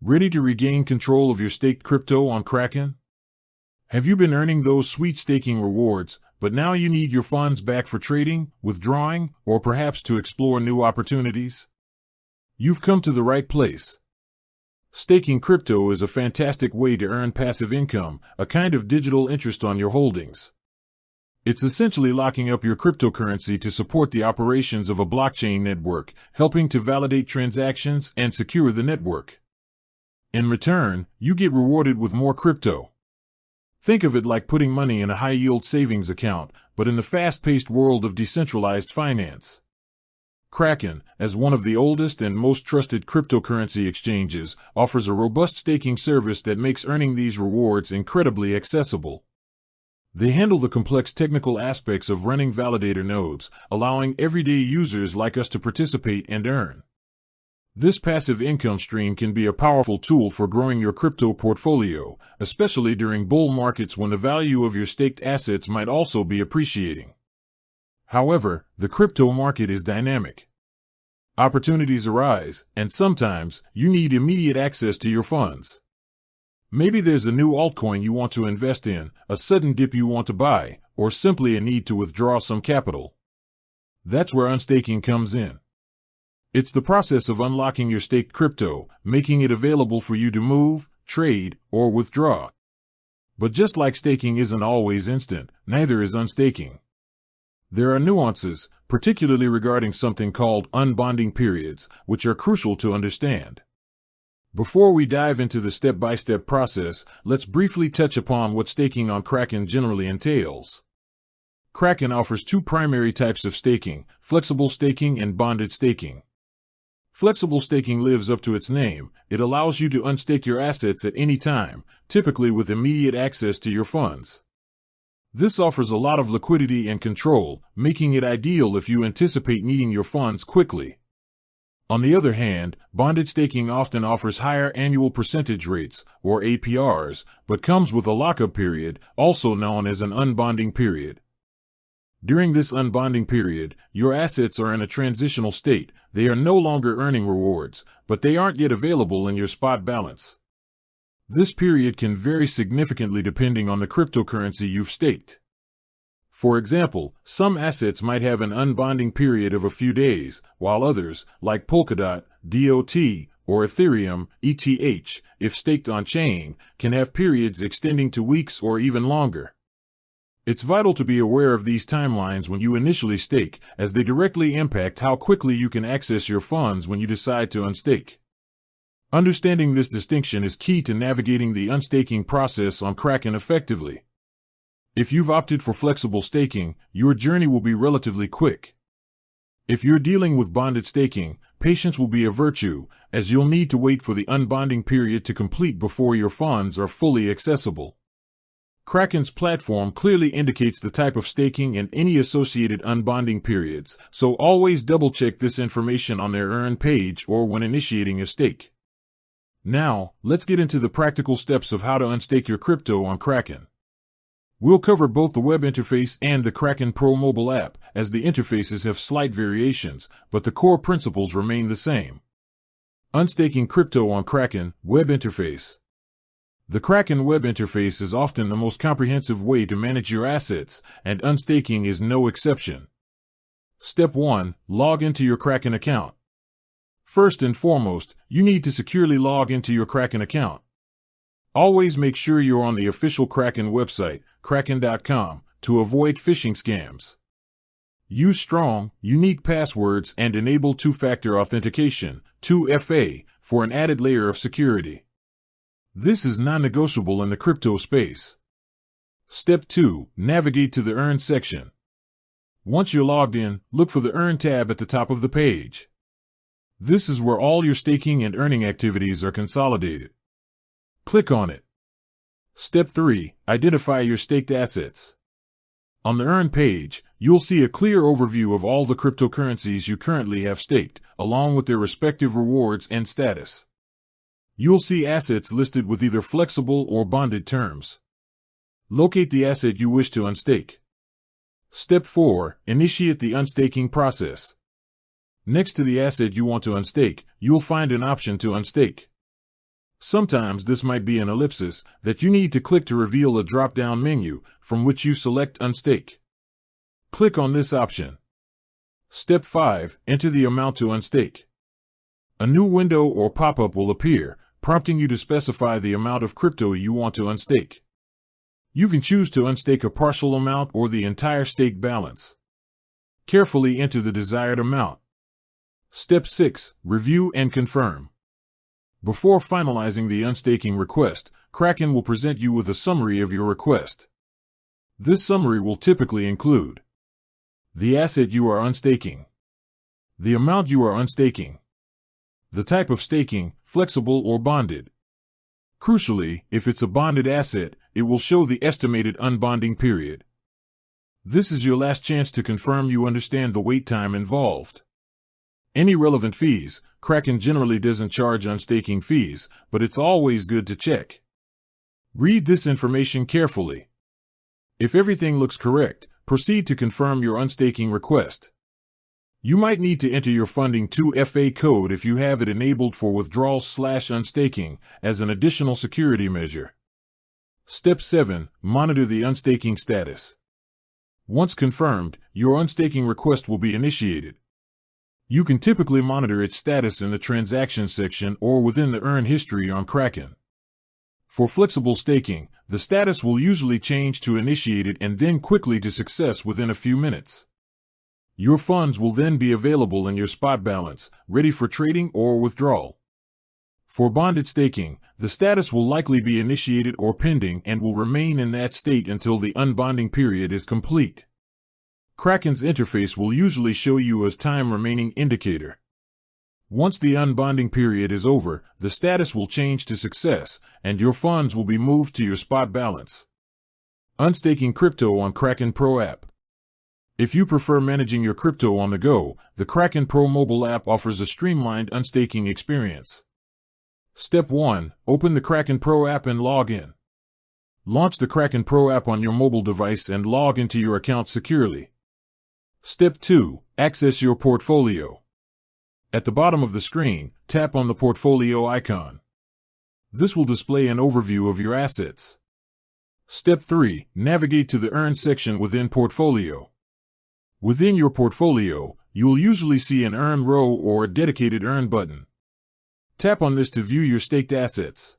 Ready to regain control of your staked crypto on Kraken? Have you been earning those sweet staking rewards, but now you need your funds back for trading, withdrawing, or perhaps to explore new opportunities? You've come to the right place. Staking crypto is a fantastic way to earn passive income, a kind of digital interest on your holdings. It's essentially locking up your cryptocurrency to support the operations of a blockchain network, helping to validate transactions and secure the network. In return, you get rewarded with more crypto. Think of it like putting money in a high-yield savings account, but in the fast-paced world of decentralized finance. Kraken, as one of the oldest and most trusted cryptocurrency exchanges, offers a robust staking service that makes earning these rewards incredibly accessible. They handle the complex technical aspects of running validator nodes, allowing everyday users like us to participate and earn. This passive income stream can be a powerful tool for growing your crypto portfolio, especially during bull markets when the value of your staked assets might also be appreciating. However, the crypto market is dynamic. Opportunities arise, and sometimes you need immediate access to your funds. Maybe there's a new altcoin you want to invest in, a sudden dip you want to buy, or simply a need to withdraw some capital. That's where unstaking comes in. It's the process of unlocking your staked crypto, making it available for you to move, trade, or withdraw. But just like staking isn't always instant, neither is unstaking. There are nuances, particularly regarding something called unbonding periods, which are crucial to understand. Before we dive into the step-by-step process, let's briefly touch upon what staking on Kraken generally entails. Kraken offers two primary types of staking: flexible staking and bonded staking. Flexible staking lives up to its name. It allows you to unstake your assets at any time, typically with immediate access to your funds. This offers a lot of liquidity and control, making it ideal if you anticipate needing your funds quickly. On the other hand, bonded staking often offers higher annual percentage rates, or APRs, but comes with a lockup period, also known as an unbonding period. During this unbonding period, your assets are in a transitional state. They are no longer earning rewards, but they aren't yet available in your spot balance. This period can vary significantly depending on the cryptocurrency you've staked. For example, some assets might have an unbonding period of a few days, while others, like Polkadot, DOT, or Ethereum, ETH, if staked on-chain, can have periods extending to weeks or even longer. It's vital to be aware of these timelines when you initially stake, as they directly impact how quickly you can access your funds when you decide to unstake. Understanding this distinction is key to navigating the unstaking process on Kraken effectively. If you've opted for flexible staking, your journey will be relatively quick. If you're dealing with bonded staking, patience will be a virtue, as you'll need to wait for the unbonding period to complete before your funds are fully accessible. Kraken's platform clearly indicates the type of staking and any associated unbonding periods, so always double-check this information on their Earn page or when initiating a stake. Now, let's get into the practical steps of how to unstake your crypto on Kraken. We'll cover both the web interface and the Kraken Pro mobile app, as the interfaces have slight variations, but the core principles remain the same. Unstaking crypto on Kraken web interface. The Kraken web interface is often the most comprehensive way to manage your assets, and unstaking is no exception. Step 1. Log into your Kraken account. First and foremost, you need to securely log into your Kraken account. Always make sure you're on the official Kraken website, kraken.com, to avoid phishing scams. Use strong, unique passwords and enable two-factor authentication, 2FA, for an added layer of security. This is non-negotiable in the crypto space. Step 2. Navigate to the Earn section. Once you're logged in, look for the Earn tab at the top of the page. This is where all your staking and earning activities are consolidated. Click on it. Step 3. Identify your staked assets. On the Earn page, you'll see a clear overview of all the cryptocurrencies you currently have staked, along with their respective rewards and status. You'll see assets listed with either flexible or bonded terms. Locate the asset you wish to unstake. Step 4. Initiate the unstaking process. Next to the asset you want to unstake, you'll find an option to unstake. Sometimes this might be an ellipsis that you need to click to reveal a drop-down menu from which you select unstake. Click on this option. Step 5. Enter the amount to unstake. A new window or pop-up will appear, prompting you to specify the amount of crypto you want to unstake. You can choose to unstake a partial amount or the entire stake balance. Carefully enter the desired amount. Step 6. Review and confirm. Before finalizing the unstaking request, Kraken will present you with a summary of your request. This summary will typically include the asset you are unstaking, the amount you are unstaking, the type of staking, flexible or bonded. Crucially, if it's a bonded asset, it will show the estimated unbonding period. This is your last chance to confirm you understand the wait time involved. Any relevant fees. Kraken generally doesn't charge unstaking fees, but it's always good to check. Read this information carefully. If everything looks correct, proceed to confirm your unstaking request. You might need to enter your funding 2FA code if you have it enabled for withdrawals/unstaking as an additional security measure. Step 7. Monitor the unstaking status. Once confirmed, your unstaking request will be initiated. You can typically monitor its status in the transaction section or within the earn history on Kraken. For flexible staking, the status will usually change to initiated and then quickly to success within a few minutes. Your funds will then be available in your spot balance, ready for trading or withdrawal. For bonded staking, the status will likely be initiated or pending and will remain in that state until the unbonding period is complete. Kraken's interface will usually show you a time remaining indicator. Once the unbonding period is over, the status will change to success, and your funds will be moved to your spot balance. Unstaking crypto on Kraken Pro app. If you prefer managing your crypto on the go, the Kraken Pro mobile app offers a streamlined unstaking experience. Step 1. Open the Kraken Pro app and log in. Launch the Kraken Pro app on your mobile device and log into your account securely. Step 2. Access your portfolio. At the bottom of the screen, tap on the portfolio icon. This will display an overview of your assets. Step 3. Navigate to the Earn section within Portfolio. Within your portfolio, you'll usually see an Earn row or a dedicated Earn button. Tap on this to view your staked assets.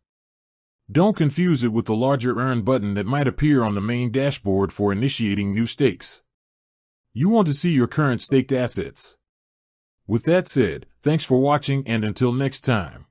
Don't confuse it with the larger Earn button that might appear on the main dashboard for initiating new stakes. You want to see your current staked assets. With that said, thanks for watching and until next time.